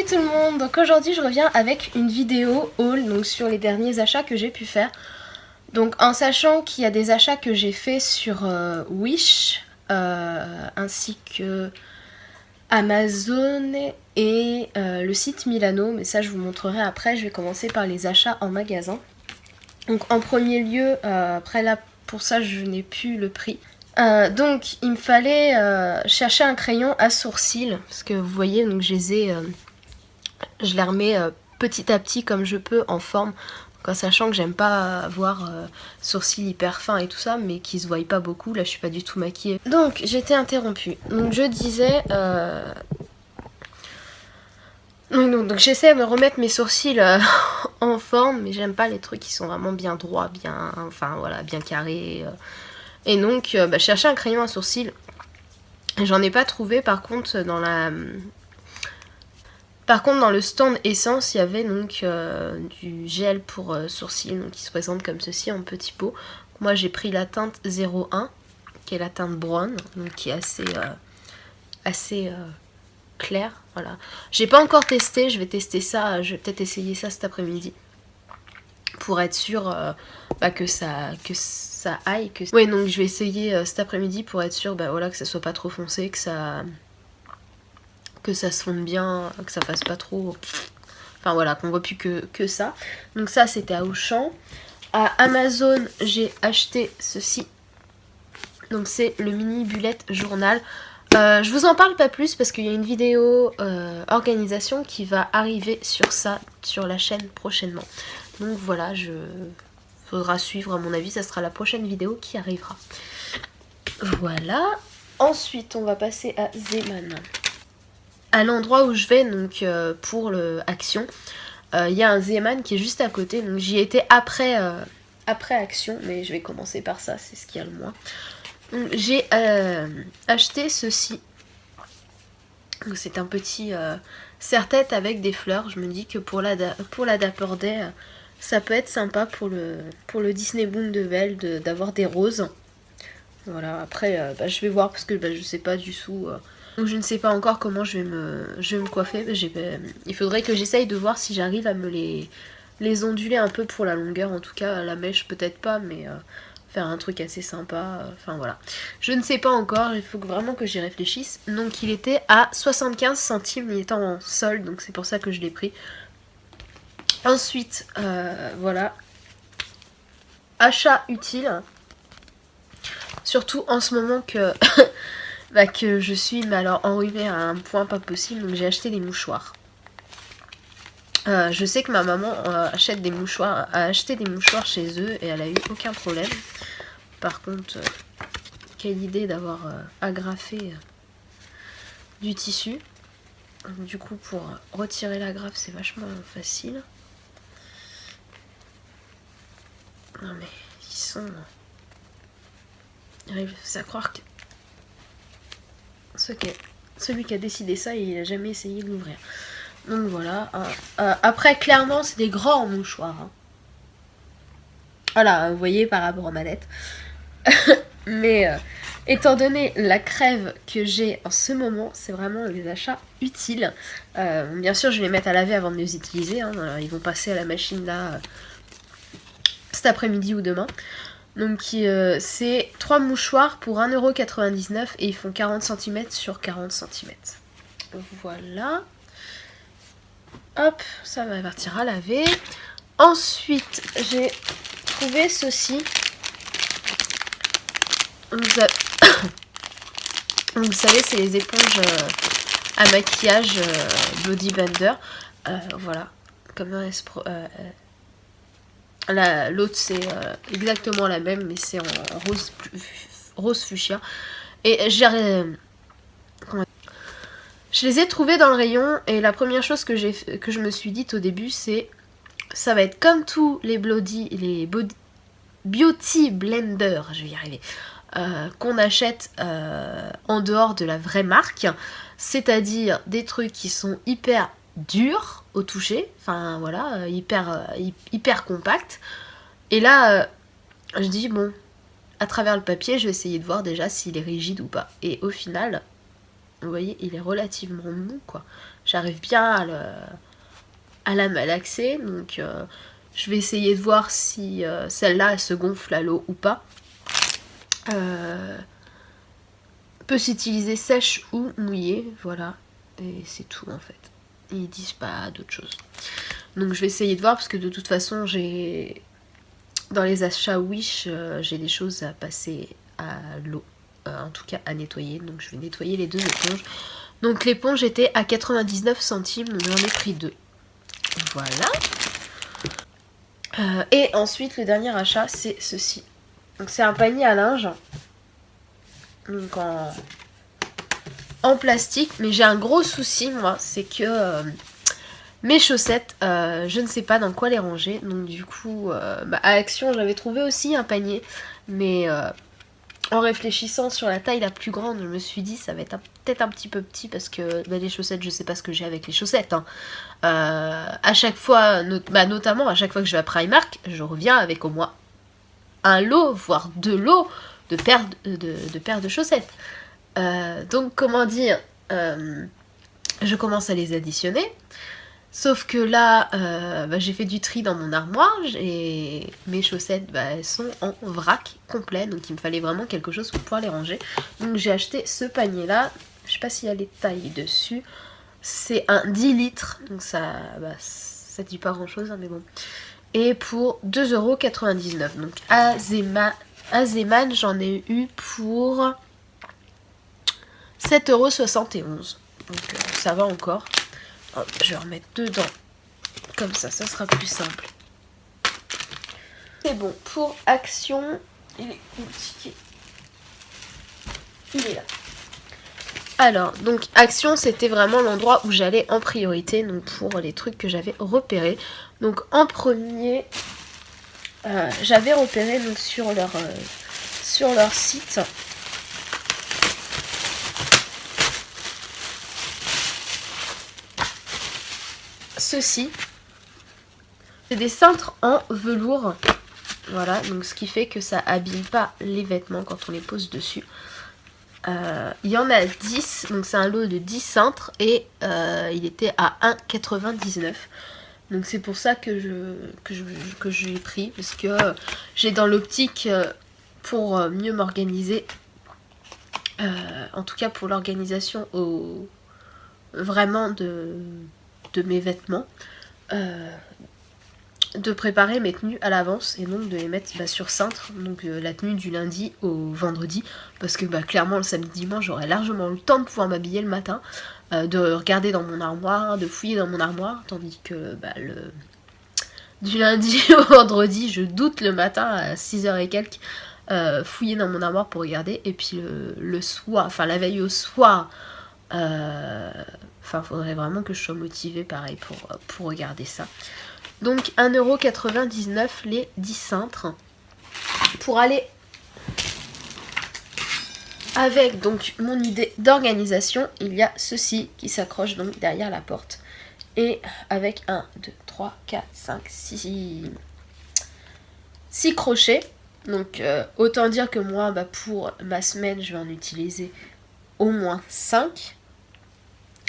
Salut tout le monde. Donc aujourd'hui je reviens avec une vidéo haul donc sur les derniers achats que j'ai pu faire. Donc en sachant qu'il y a des achats que j'ai fait sur Wish ainsi que Amazon et le site Milano, mais ça je vous montrerai après. Je vais commencer par les achats en magasin. Donc en premier lieu, après là pour ça je n'ai plus le prix. Donc il me fallait chercher un crayon à sourcils, parce que vous voyez donc je les remets petit à petit comme je peux en forme, donc, en sachant que j'aime pas avoir sourcils hyper fins et tout ça, mais qui se voient pas beaucoup. Là je suis pas du tout maquillée. Donc j'étais interrompue, donc je disais donc j'essaie de me remettre mes sourcils en forme, mais j'aime pas les trucs qui sont vraiment bien droits, bien, enfin voilà, bien carrés. Et donc je cherchais un crayon à sourcils. J'en ai pas trouvé. Par contre dans le stand Essence il y avait donc du gel pour sourcils, donc qui se présente comme ceci en petit pot. Moi j'ai pris la teinte 01 qui est la teinte brown, donc qui est assez claire. Voilà. J'ai pas encore testé, je vais tester ça, je vais peut-être essayer ça cet après-midi pour être sûre que ça aille. Ouais, donc je vais essayer cet après-midi pour être sûre voilà, que ça soit pas trop foncé, que ça se fonde bien, que ça fasse pas trop... Enfin voilà, qu'on voit plus que ça. Donc ça c'était à Auchan. À Amazon j'ai acheté ceci. Donc c'est le mini bullet journal. Je vous en parle pas plus parce qu'il y a une vidéo organisation qui va arriver sur ça, sur la chaîne prochainement. Donc voilà, faudra suivre, à mon avis ça sera la prochaine vidéo qui arrivera. Voilà. Ensuite on va passer à Zeman. À l'endroit où je vais donc pour le Action, il y a un Zeman qui est juste à côté, donc j'y étais après Action, mais je vais commencer par ça, c'est ce qu'il y a le moins. J'ai acheté ceci. C'est un petit serre-tête avec des fleurs. Je me dis que pour la Dapper Day, ça peut être sympa pour le Disney Boom de Vel d'avoir des roses. Voilà, après je vais voir parce que je sais pas du tout. Donc je ne sais pas encore comment je vais me coiffer. Il faudrait que j'essaye de voir si j'arrive à me les onduler un peu pour la longueur. En tout cas la mèche peut-être pas, mais faire un truc assez sympa. Enfin voilà. Je ne sais pas encore, il faut vraiment que j'y réfléchisse. Donc il était à 75 centimes, il était en solde, donc c'est pour ça que je l'ai pris. Ensuite, voilà. Achat utile. Surtout en ce moment que... que je suis alors enrhumée à un point pas possible, donc j'ai acheté des mouchoirs. Je sais que ma maman a acheté des mouchoirs chez eux et elle a eu aucun problème. Par contre, quelle idée d'avoir agrafé du tissu. Du coup pour retirer l'agrafe c'est vachement facile. Non mais ils sont... J'arrive à croire que... Celui qui a décidé ça, il a jamais essayé de l'ouvrir. Donc voilà. Après, clairement, c'est des grands mouchoirs. Hein. Voilà, vous voyez par rapport aux manettes. Mais étant donné la crève que j'ai en ce moment, c'est vraiment des achats utiles. Bien sûr, je vais les mettre à laver avant de les utiliser. Hein. Ils vont passer à la machine là cet après-midi ou demain. Donc c'est 3 mouchoirs pour 1,99€ et ils font 40 cm sur 40 cm. Voilà. Hop, ça va partir à laver. Ensuite, j'ai trouvé ceci. Vous savez, c'est les éponges à maquillage Body Blender. Voilà. Comme l'autre c'est exactement la même, mais c'est en rose fuchsia. Et je les ai trouvés dans le rayon et la première chose que je me suis dite au début, c'est ça va être comme tous les beauty blender, je vais y arriver, qu'on achète en dehors de la vraie marque, c'est-à-dire des trucs qui sont hyper durs au toucher, enfin voilà, hyper compact. Et là je dis bon, à travers le papier je vais essayer de voir déjà s'il est rigide ou pas, et au final vous voyez il est relativement mou quoi. j'arrive bien à la malaxer. Donc je vais essayer de voir si celle-là elle se gonfle à l'eau ou pas. Peut s'utiliser sèche ou mouillée, voilà. Et c'est tout en fait. Ils disent pas d'autre chose. Donc je vais essayer de voir parce que de toute façon j'ai... Dans les achats Wish, j'ai des choses à passer à l'eau. En tout cas à nettoyer. Donc je vais nettoyer les 2 éponges. Donc l'éponge était à 99 centimes. Donc j'en ai pris 2. Voilà. Et ensuite le dernier achat c'est ceci. Donc c'est un panier à linge. Donc en plastique. Mais j'ai un gros souci moi. C'est que... mes chaussettes, je ne sais pas dans quoi les ranger. Donc du coup, à Action, j'avais trouvé aussi un panier. Mais en réfléchissant sur la taille la plus grande, je me suis dit ça va être peut-être un petit peu petit. Parce que les chaussettes, je sais pas ce que j'ai avec les chaussettes. Hein. À chaque fois, notamment à chaque fois que je vais à Primark, je reviens avec au moins un lot, voire 2 lots de paires de chaussettes. Donc comment dire, je commence à les additionner. Sauf que là, j'ai fait du tri dans mon armoire et mes chaussettes, elles sont en vrac complet. Donc il me fallait vraiment quelque chose pour pouvoir les ranger. Donc j'ai acheté ce panier là. Je sais pas s'il y a les tailles dessus. C'est un 10 litres. Donc ça dit pas grand chose, hein, mais bon. Et pour 2,99 €. Donc à Zeman, j'en ai eu pour 7,71 €. Donc ça va encore. Hop, je vais remettre dedans. Comme ça sera plus simple. C'est bon. Pour Action, il est où le ticket? Il est là. Alors, donc Action, c'était vraiment l'endroit où j'allais en priorité. Donc pour les trucs que j'avais repérés. Donc en premier, j'avais repéré donc, sur leur site... Ceci, c'est des cintres en velours, voilà, donc ce qui fait que ça abîme pas les vêtements quand on les pose dessus. Il y en a 10, donc c'est un lot de 10 cintres et il était à 1,99 €. Donc c'est pour ça que je l'ai pris, parce que j'ai dans l'optique pour mieux m'organiser, en tout cas pour l'organisation vraiment de mes vêtements, de préparer mes tenues à l'avance et donc de les mettre sur cintre, donc la tenue du lundi au vendredi, parce que clairement le samedi dimanche j'aurai largement le temps de pouvoir m'habiller le matin, de regarder dans mon armoire, de fouiller dans mon armoire, tandis que du lundi au vendredi je doute le matin à 6h et quelques, fouiller dans mon armoire pour regarder, et puis le soir, enfin la veille au soir, faudrait vraiment que je sois motivée pareil pour regarder ça. Donc 1,99 € les 10 cintres. Pour aller avec donc mon idée d'organisation, il y a ceci qui s'accroche donc derrière la porte. Et avec 1, 2, 3, 4, 5, 6 crochets. Donc autant dire que moi, pour ma semaine, je vais en utiliser au moins 5.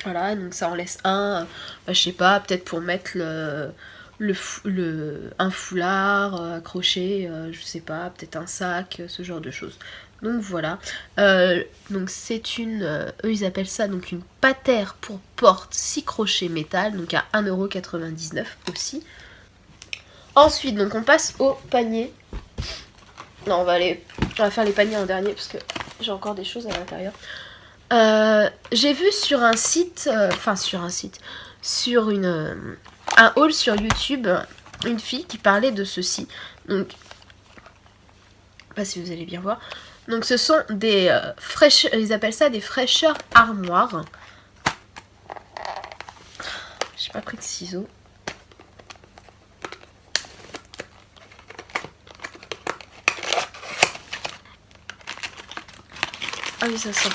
Voilà, donc ça en laisse un, je sais pas, peut-être pour mettre un foulard accroché, je sais pas, peut-être un sac, ce genre de choses. Donc voilà, donc c'est eux ils appellent ça donc une patère pour porte 6 crochets métal, donc à 1,99 € aussi. Ensuite, donc on passe au panier. Non, on va faire les paniers en dernier parce que j'ai encore des choses à l'intérieur. J'ai vu sur un site, sur un haul sur YouTube, une fille qui parlait de ceci. Donc, pas si vous allez bien voir. Donc, ce sont des ils appellent ça des fraîcheurs armoires. J'ai pas pris de ciseaux. Ah oui, ça sent.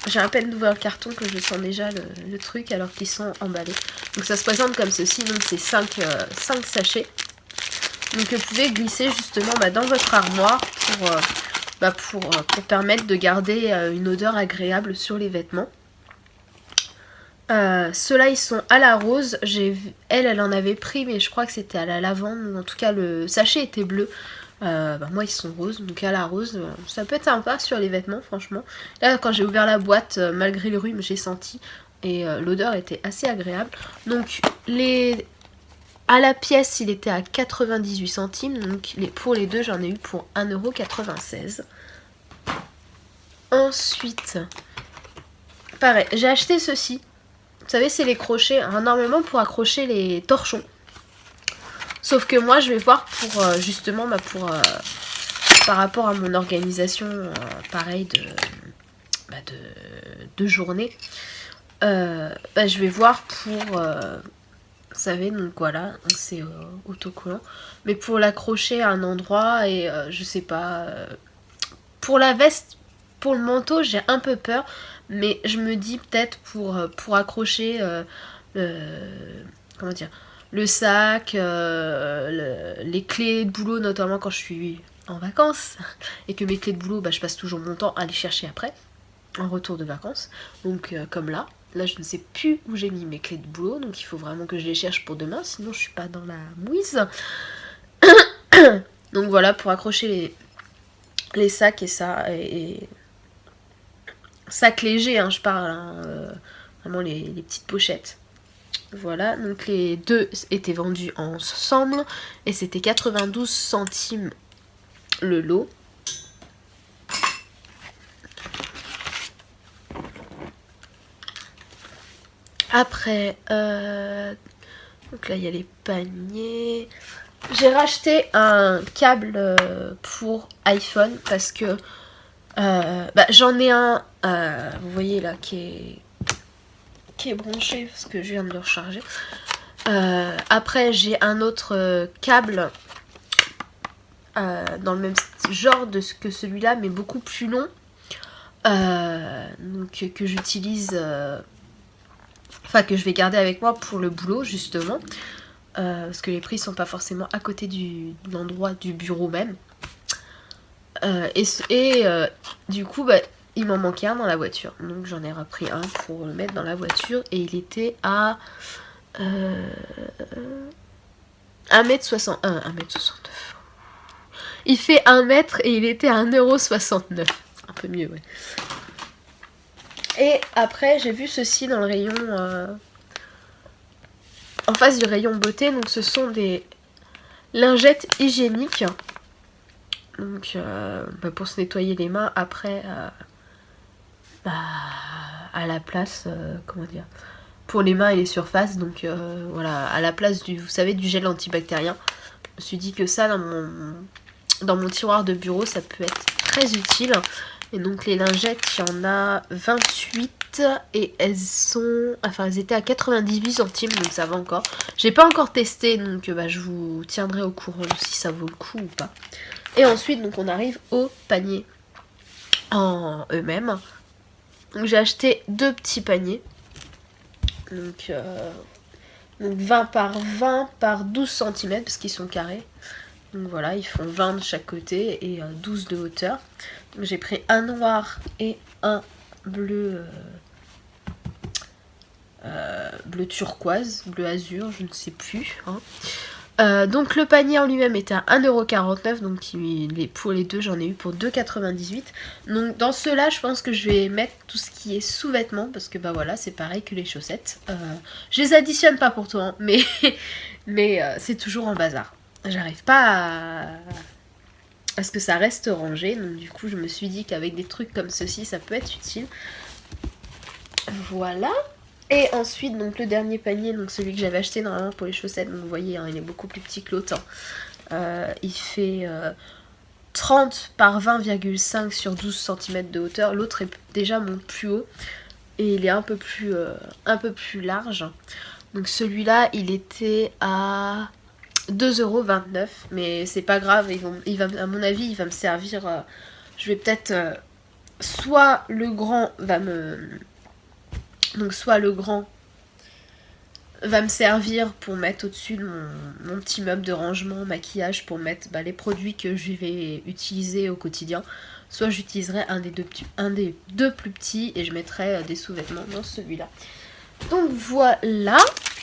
J'ai à peine ouvert le carton que je sens déjà le truc alors qu'ils sont emballés. Donc ça se présente comme ceci, donc c'est 5 sachets. Donc vous pouvez glisser justement dans votre armoire pour permettre de garder une odeur agréable sur les vêtements. Ceux-là ils sont à la rose. Elle en avait pris, mais je crois que c'était à la lavande. En tout cas le sachet était bleu. Moi ils sont roses, donc à la rose, ça peut être sympa sur les vêtements franchement. Là quand j'ai ouvert la boîte, malgré le rhume j'ai senti, et l'odeur était assez agréable. Donc à la pièce il était à 98 centimes, donc pour les deux j'en ai eu pour 1,96 €. Ensuite, pareil, j'ai acheté ceci. Vous savez, c'est les crochets, normalement pour accrocher les torchons. Sauf que moi je vais voir pour justement par rapport à mon organisation pareil de journée. Je vais voir pour vous savez, donc voilà, c'est autocollant, mais pour l'accrocher à un endroit, et je sais pas, pour la veste, pour le manteau j'ai un peu peur, mais je me dis peut-être pour accrocher comment dire, le sac, les clés de boulot, notamment quand je suis en vacances et que mes clés de boulot, je passe toujours mon temps à les chercher après en retour de vacances. Donc comme là je ne sais plus où j'ai mis mes clés de boulot, donc il faut vraiment que je les cherche pour demain, sinon je suis pas dans la mouise. Donc voilà, pour accrocher les sacs et ça, et sacs légers, je parle, vraiment les petites pochettes. Voilà, donc les deux étaient vendus ensemble et c'était 92 centimes le lot. Après, donc là il y a les paniers. J'ai racheté un câble pour iPhone parce que j'en ai un, vous voyez là, qui est branché parce que je viens de le recharger. Après j'ai un autre câble dans le même genre que celui-là, mais beaucoup plus long, donc que j'utilise, enfin que je vais garder avec moi pour le boulot justement, parce que les prix sont pas forcément à côté de l'endroit du bureau même. Du coup il m'en manquait un dans la voiture, donc j'en ai repris un pour le mettre dans la voiture, et il était à 1m60, 1m69. Il fait 1 mètre et il était à 1,69 €. Un peu mieux, ouais. Et après, j'ai vu ceci dans le rayon, en face du rayon beauté. Donc ce sont des lingettes hygiéniques. Donc pour se nettoyer les mains après, à la place, comment dire, pour les mains et les surfaces. Donc voilà, à la place vous savez, du gel antibactérien. Je me suis dit que ça, dans mon tiroir de bureau, ça peut être très utile. Et donc les lingettes, il y en a 28 et elles étaient à 98 centimes, donc ça va encore. J'ai pas encore testé, donc je vous tiendrai au courant si ça vaut le coup ou pas. Et ensuite, donc on arrive aux paniers en eux-mêmes. Donc j'ai acheté 2 petits paniers. Donc 20 par 20 par 12 cm parce qu'ils sont carrés. Donc voilà, ils font 20 de chaque côté et 12 de hauteur. Donc j'ai pris un noir et un bleu, bleu turquoise, bleu azur, je ne sais plus. Donc le panier en lui-même était à 1,49 €, donc pour les deux j'en ai eu pour 2,98 €. Donc dans ceux-là je pense que je vais mettre tout ce qui est sous-vêtements, parce que voilà, c'est pareil que les chaussettes. Je les additionne pas pour toi, mais c'est toujours en bazar. J'arrive pas à ce que ça reste rangé, donc du coup je me suis dit qu'avec des trucs comme ceci ça peut être utile. Voilà. Et ensuite, donc le dernier panier, donc celui que j'avais acheté normalement pour les chaussettes, donc vous voyez, il est beaucoup plus petit que l'autre. Il fait 30 par 20,5 sur 12 cm de hauteur. L'autre est déjà mon plus haut et il est un peu plus large. Donc celui-là, il était à 2,29 €, mais c'est pas grave. À mon avis, il va me servir. Je vais peut-être soit le grand va me servir pour mettre au-dessus de mon petit meuble de rangement, maquillage, pour mettre les produits que je vais utiliser au quotidien. Soit j'utiliserai un des deux plus petits et je mettrai des sous-vêtements dans celui-là. Donc voilà.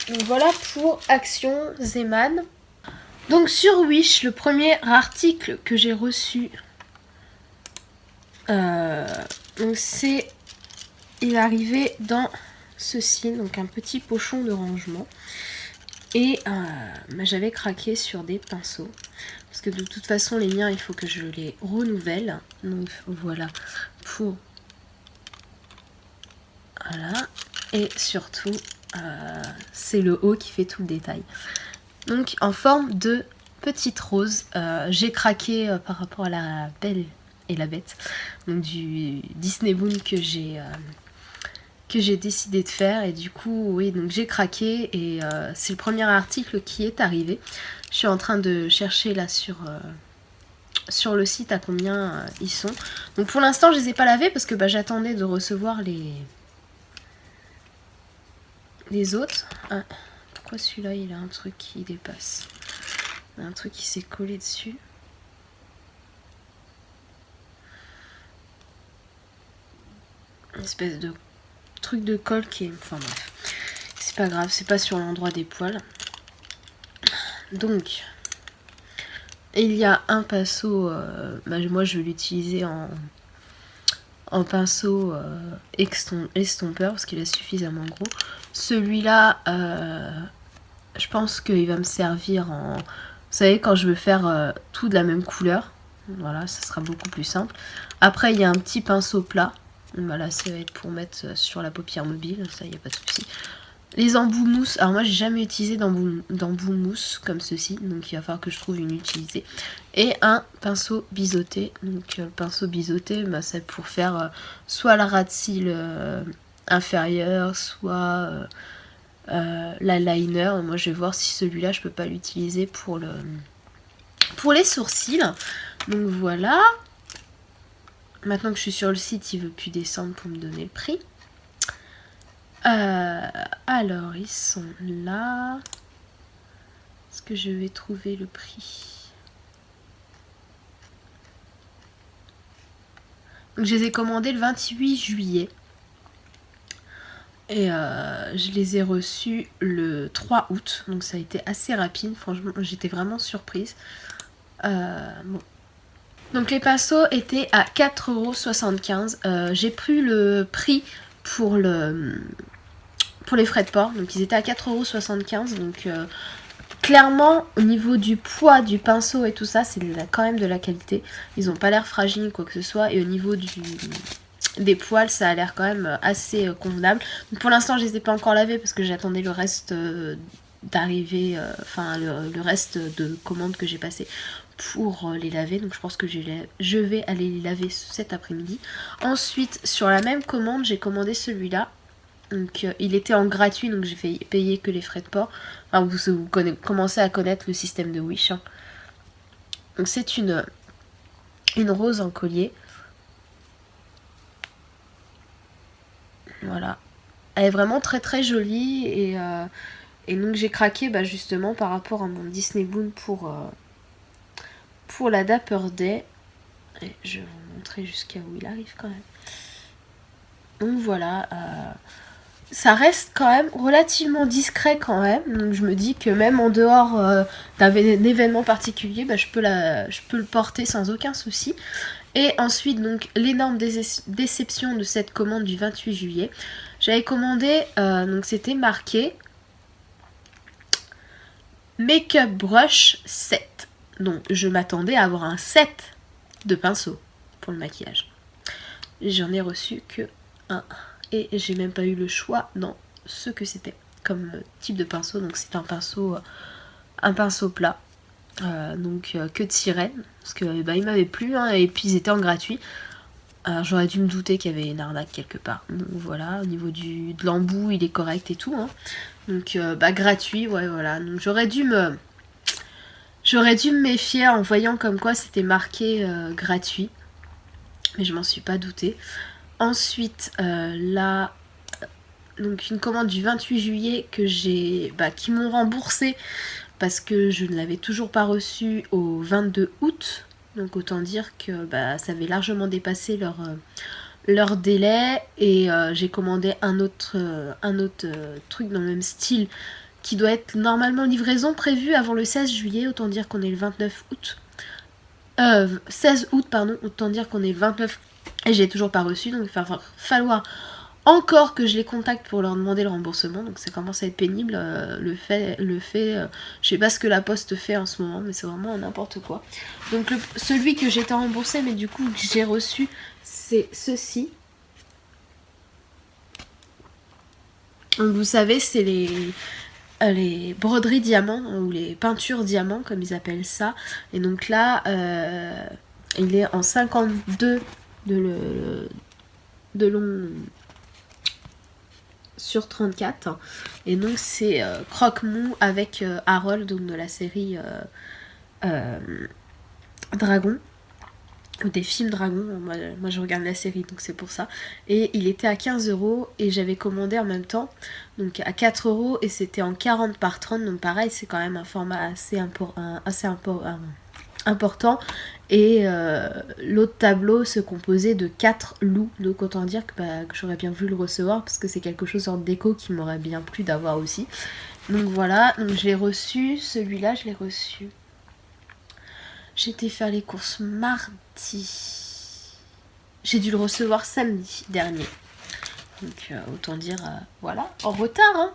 Donc voilà pour Action Zeman. Donc sur Wish, le premier article que j'ai reçu, donc c'est, il est arrivé dans ceci, donc un petit pochon de rangement. Et j'avais craqué sur des pinceaux. Parce que de toute façon, les miens, il faut que je les renouvelle. Donc voilà, pour... Voilà. Et surtout, c'est le haut qui fait tout le détail. Donc en forme de petite rose, j'ai craqué par rapport à la Belle et la Bête, donc du Disney Boom que j'ai décidé de faire. Et du coup, oui, donc j'ai craqué et c'est le premier article qui est arrivé. Je suis en train de chercher là sur le site à combien ils sont. Donc pour l'instant, je les ai pas lavés parce que j'attendais de recevoir les autres. Ah, pourquoi celui-là, il a un truc qui dépasse? Un truc qui s'est collé dessus. Une espèce de truc de colle qui est... Enfin bref. C'est pas grave, c'est pas sur l'endroit des poils. Donc, il y a un pinceau... moi, je vais l'utiliser en pinceau estompeur parce qu'il est suffisamment gros. Celui-là, je pense qu'il va me servir en... Vous savez, quand je veux faire tout de la même couleur, voilà, ça sera beaucoup plus simple. Après, il y a un petit pinceau plat. Voilà, ça va être pour mettre sur la paupière mobile, ça, il n'y a pas de souci. Les embouts mousse, alors moi, j'ai jamais utilisé d'embout mousse comme ceci, donc il va falloir que je trouve une utilité. Et un pinceau biseauté, donc le pinceau biseauté, c'est pour faire soit la ras de cils inférieure, soit... la liner. Moi je vais voir si celui-là je peux pas l'utiliser pour les sourcils. Donc voilà. Maintenant que je suis sur le site, il veut plus descendre pour me donner le prix. Alors ils sont là. Est-ce que je vais trouver le prix? Donc je les ai commandés le 28 juillet. Et je les ai reçus le 3 août, donc ça a été assez rapide, franchement j'étais vraiment surprise. Bon. Donc les pinceaux étaient à 4,75 €, j'ai pris le prix pour les frais de port, donc ils étaient à 4,75 €, donc clairement au niveau du poids du pinceau et tout ça, c'est quand même de la qualité, ils n'ont pas l'air fragiles quoi que ce soit, et au niveau des poils, ça a l'air quand même assez convenable. Donc pour l'instant, je les ai pas encore lavés parce que j'attendais le reste d'arriver, enfin le reste de commandes que j'ai passé pour les laver. Donc je pense que je vais aller les laver cet après-midi. Ensuite, sur la même commande, j'ai commandé celui-là. Donc il était en gratuit, donc j'ai fait payer que les frais de port. Enfin, vous commencez à connaître le système de Wish. Hein. Donc c'est une rose en collier. Voilà. Elle est vraiment très très jolie et donc j'ai craqué justement par rapport à mon Disney Boon pour la Dapper Day. Et je vais vous montrer jusqu'à où il arrive quand même. Donc voilà, ça reste quand même relativement discret quand même. Donc je me dis que même en dehors d'un événement particulier, je peux le porter sans aucun souci. Et ensuite, donc, l'énorme déception de cette commande du 28 juillet. J'avais commandé, donc c'était marqué Make-up Brush Set. Donc, je m'attendais à avoir un set de pinceaux pour le maquillage. J'en ai reçu que un. Et j'ai même pas eu le choix dans ce que c'était comme type de pinceau. Donc, c'est un pinceau plat. Donc que de sirène parce que il m'avait plu hein, et puis ils étaient en gratuit. Alors j'aurais dû me douter qu'il y avait une arnaque quelque part. Donc voilà, au niveau de l'embout il est correct et tout hein. Donc gratuit, ouais voilà. Donc j'aurais dû me méfier en voyant comme quoi c'était marqué gratuit, mais je m'en suis pas doutée. Ensuite là, donc une commande du 28 juillet que qui m'ont remboursé parce que je ne l'avais toujours pas reçu au 22 août. Donc autant dire que ça avait largement dépassé leur délai et j'ai commandé un autre truc dans le même style qui doit être normalement livraison prévue avant le 16 juillet, autant dire qu'on est le 29 août. 16 août, pardon, autant dire qu'on est le 29 et j'ai toujours pas reçu, donc il va falloir encore que je les contacte pour leur demander le remboursement, donc ça commence à être pénible. Le fait, je sais pas ce que la poste fait en ce moment, mais c'est vraiment n'importe quoi. Donc celui que j'étais remboursé, mais du coup que j'ai reçu, c'est ceci. Donc vous savez, c'est les broderies diamants ou les peintures diamants comme ils appellent ça. Et donc là, il est en 52 de long sur 34. Et donc c'est croque-mou avec Harold, donc de la série Dragon. Ou des films Dragon, moi je regarde la série donc c'est pour ça. Et il était à 15 € et j'avais commandé en même temps, donc à 4 € et c'était en 40 par 30, donc pareil c'est quand même un format assez important. Et l'autre tableau se composait de 4 loups, donc autant dire que j'aurais bien voulu le recevoir parce que c'est quelque chose en déco qui m'aurait bien plu d'avoir aussi. Donc voilà, donc je l'ai reçu, celui-là je l'ai reçu. J'étais faire les courses mardi. J'ai dû le recevoir samedi dernier. Donc autant dire, voilà, en retard, hein,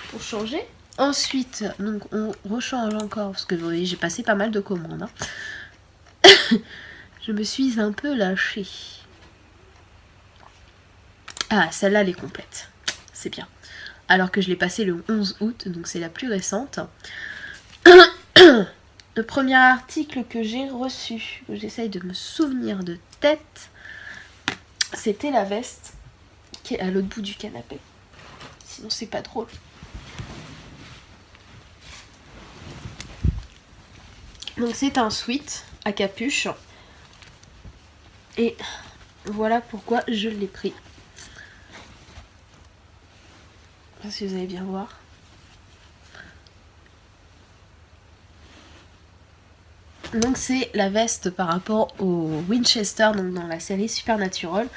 pour changer. Ensuite, donc on rechange encore, parce que vous voyez, j'ai passé pas mal de commandes. Hein. Je me suis un peu lâchée. Ah, celle-là, elle est complète. C'est bien. Alors que je l'ai passée le 11 août, donc c'est la plus récente. Le premier article que j'ai reçu, que j'essaye de me souvenir de tête, c'était la veste qui est à l'autre bout du canapé. Sinon c'est pas drôle. Donc c'est un sweat à capuche. Et voilà pourquoi je l'ai pris. Je sais pas si vous allez bien voir. Donc c'est la veste par rapport au Winchester, donc dans la série Supernatural.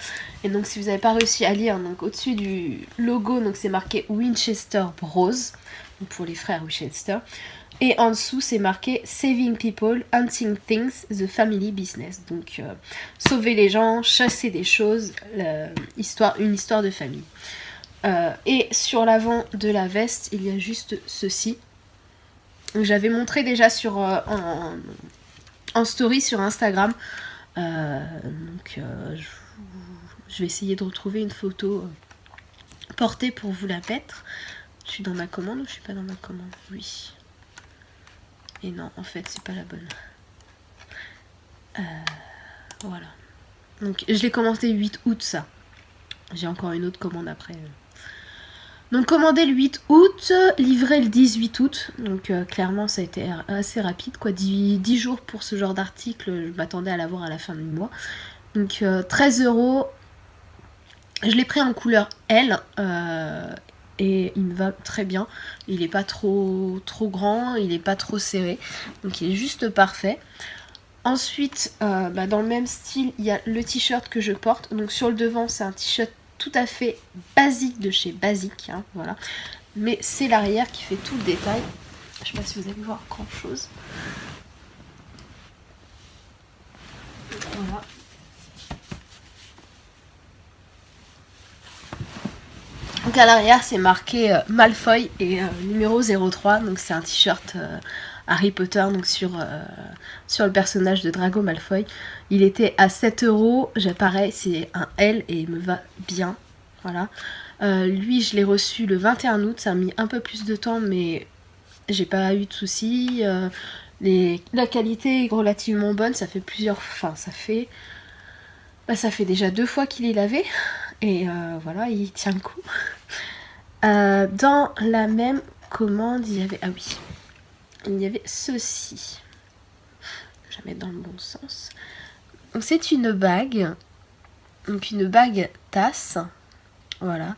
Et donc si vous n'avez pas réussi à lire, donc au-dessus du logo, donc c'est marqué Winchester Bros, donc pour les frères Winchester. Et en dessous c'est marqué Saving People, Hunting Things, The Family Business. Donc sauver les gens, chasser des choses, une histoire de famille. Et sur l'avant de la veste, il y a juste ceci. J'avais montré déjà sur en story sur Instagram. Donc je vais essayer de retrouver une photo portée pour vous la mettre. Je suis dans ma commande ou je suis pas dans ma commande? Oui. Et non, en fait, c'est pas la bonne. Voilà. Donc je l'ai commandé 8 août ça. J'ai encore une autre commande après. Donc commandé le 8 août, livré le 18 août. Donc clairement ça a été assez rapide quoi. 10 jours pour ce genre d'article, je m'attendais à l'avoir à la fin du mois. Donc 13 €. Je l'ai pris en couleur L et il me va très bien. Il n'est pas trop grand, il n'est pas trop serré. Donc il est juste parfait. Ensuite, dans le même style, il y a le t-shirt que je porte. Donc sur le devant, c'est un t-shirt tout à fait basique de chez Basique, hein, voilà. Mais c'est l'arrière qui fait tout le détail. Je sais pas si vous allez voir grand chose. Voilà. Donc à l'arrière c'est marqué Malfoy et numéro 03. Donc c'est un t-shirt Harry Potter, donc sur le personnage de Drago Malfoy. Il était à 7 €. Pareil, c'est un L et il me va bien. Voilà. Lui, je l'ai reçu le 21 août. Ça a mis un peu plus de temps, mais j'ai pas eu de soucis. La qualité est relativement bonne. Ça fait ça fait déjà 2 fois qu'il est lavé. Et voilà, il tient le coup. Dans la même commande, il y avait... Ah oui. Il y avait ceci. Je vais mettre dans le bon sens. Donc c'est une bague. Donc une bague tasse. Voilà.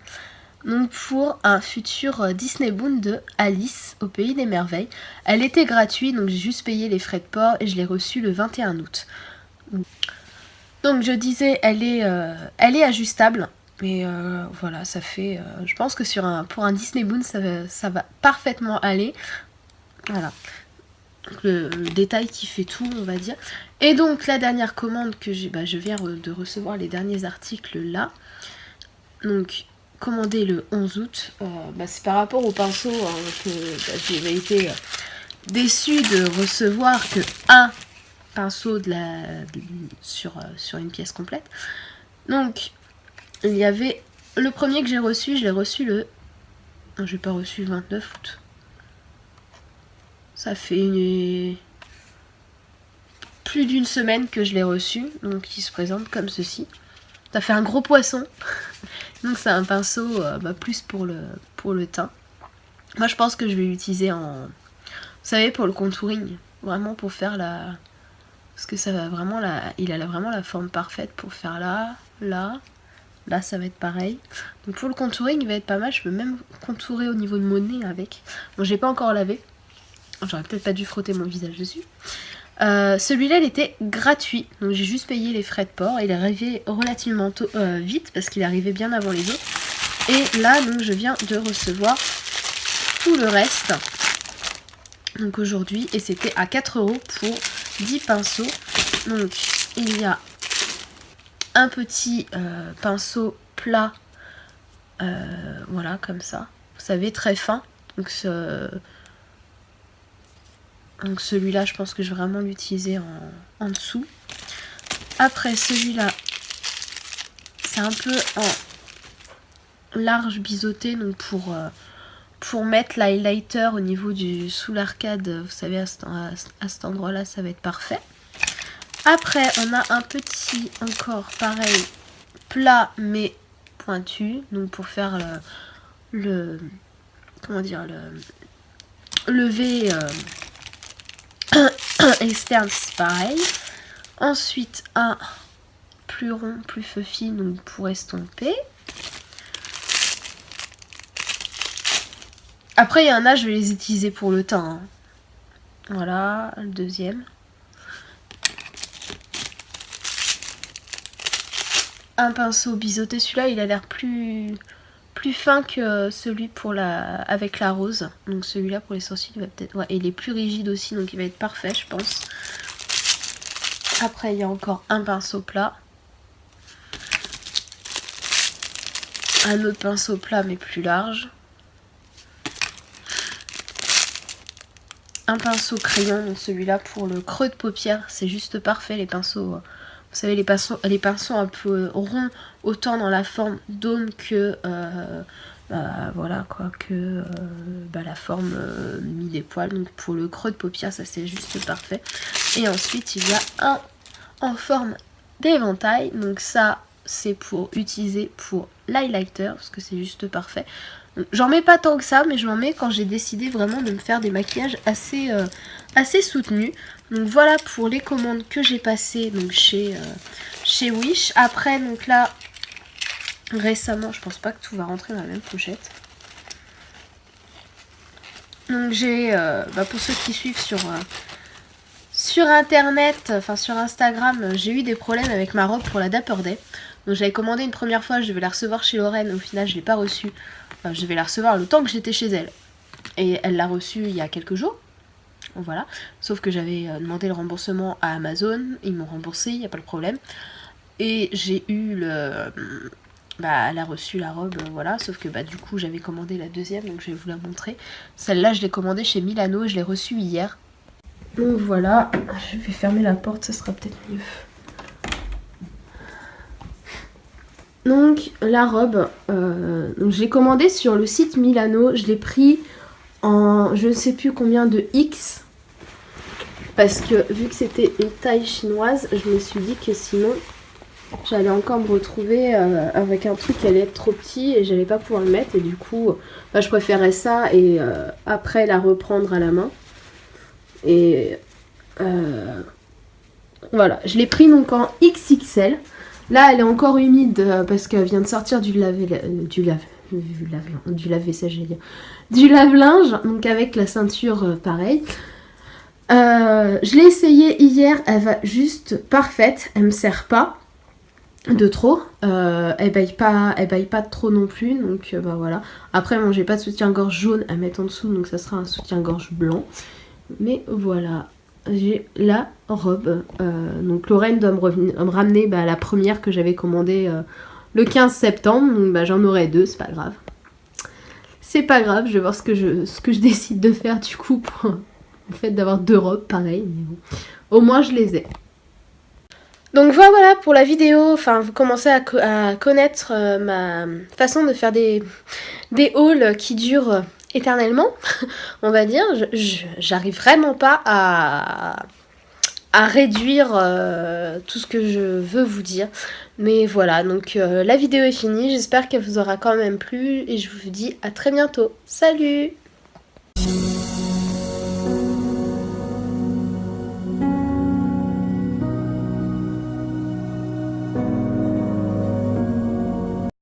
Donc pour un futur Disney Boon de Alice au Pays des Merveilles. Elle était gratuite, donc j'ai juste payé les frais de port et je l'ai reçue le 21 août. Donc je disais, elle est ajustable. Et voilà, ça fait... je pense que pour un Disney Boon, ça va parfaitement aller. Voilà. Le détail qui fait tout, on va dire. Et donc la dernière commande que j'ai... je viens de recevoir les derniers articles là. Donc commandé le 11 août. C'est par rapport au pinceau que j'ai été déçue de recevoir que un pinceau sur une pièce complète. Donc il y avait le premier que j'ai reçu, je l'ai reçu le... Non, j'ai pas reçu le 29 août. Ça fait plus d'une semaine que je l'ai reçu, donc il se présente comme ceci. Ça fait un gros poisson, donc c'est un pinceau plus pour le teint. Moi je pense que je vais l'utiliser vous savez, pour le contouring, vraiment pour faire parce que ça va vraiment il a vraiment la forme parfaite pour faire là ça va être pareil. Donc pour le contouring il va être pas mal, je peux même contourer au niveau de mon nez avec. Bon, j'ai pas encore lavé, j'aurais peut-être pas dû frotter mon visage dessus. Celui-là il était gratuit, donc j'ai juste payé les frais de port. Il est arrivé relativement vite parce qu'il est arrivé bien avant les autres. Et là donc je viens de recevoir tout le reste, donc aujourd'hui, et c'était à 4 € pour 10 pinceaux. Donc il y a un petit pinceau plat, voilà comme ça, vous savez, très fin. Donc celui-là je pense que je vais vraiment l'utiliser en dessous. Après celui-là c'est un peu en large biseauté, donc pour mettre l'highlighter au niveau sous l'arcade, vous savez, à cet endroit là ça va être parfait. Après on a un petit encore pareil plat mais pointu, donc pour faire comment dire, le V externe, c'est pareil. Ensuite un plus rond, plus fluffy, donc pour estomper. Après il y en a, je vais les utiliser pour le teint, hein. Voilà, le deuxième. Un pinceau biseauté, celui-là il a l'air plus fin que celui avec la rose. Donc celui-là pour les sourcils il va peut-être... Ouais, et il est plus rigide aussi, donc il va être parfait je pense. Après il y a encore un pinceau plat. Un autre pinceau plat mais plus large. Un pinceau crayon, donc celui-là pour le creux de paupière, c'est juste parfait les pinceaux. Vous savez, les pinceaux un peu ronds, autant dans la forme dôme que voilà quoi, que la forme mi des poils. Donc pour le creux de paupière, ça c'est juste parfait. Et ensuite il y a un en forme d'éventail, donc ça c'est pour utiliser pour l'highlighter parce que c'est juste parfait. J'en mets pas tant que ça, mais je m'en mets quand j'ai décidé vraiment de me faire des maquillages assez soutenus. Donc voilà pour les commandes que j'ai passées donc chez Wish. Après donc là récemment, je pense pas que tout va rentrer dans la même pochette. Donc j'ai pour ceux qui suivent sur internet, enfin sur Instagram, j'ai eu des problèmes avec ma robe pour la Dapper Day. Donc j'avais commandé une première fois, je devais la recevoir chez Lorraine, au final je l'ai pas reçue. Enfin, je devais la recevoir le temps que j'étais chez elle. Et elle l'a reçue il y a quelques jours. Voilà. Sauf que j'avais demandé le remboursement à Amazon, ils m'ont remboursé, il n'y a pas de problème. Et j'ai eu elle a reçu la robe, voilà. Sauf que du coup j'avais commandé la deuxième, donc je vais vous la montrer. Celle-là je l'ai commandée chez Milano, je l'ai reçue hier. Donc voilà, je vais fermer la porte, ça sera peut-être mieux. Donc la robe, donc je l'ai commandée sur le site Milano, je l'ai pris en je ne sais plus combien de X. Parce que vu que c'était une taille chinoise, je me suis dit que sinon j'allais encore me retrouver avec un truc qui allait être trop petit et j'allais pas pouvoir le mettre. Et du coup, je préférais ça et après la reprendre à la main. Et voilà, je l'ai pris donc en XXL. Là, elle est encore humide parce qu'elle vient de sortir du lave-vaisselle, j'allais dire. Du lave-linge, donc avec la ceinture pareil. Je l'ai essayée hier, elle va juste parfaite, elle me serre pas. de trop. Elle baille pas trop non plus, donc bah voilà. Après bon, j'ai pas de soutien-gorge jaune à mettre en dessous, donc ça sera un soutien-gorge blanc. Mais voilà, j'ai la robe. Donc Lorraine doit me ramener la première que j'avais commandée le 15 septembre, donc bah, j'en aurai 2, c'est pas grave. C'est pas grave, je vais voir ce que je décide de faire du coup pour le fait d'avoir 2 robes pareil, mais bon. Au moins je les ai. Donc voilà pour la vidéo, enfin vous commencez à connaître ma façon de faire des hauls qui durent éternellement, on va dire. J'arrive vraiment pas à réduire tout ce que je veux vous dire. Mais voilà, donc la vidéo est finie, j'espère qu'elle vous aura quand même plu et je vous dis à très bientôt. Salut!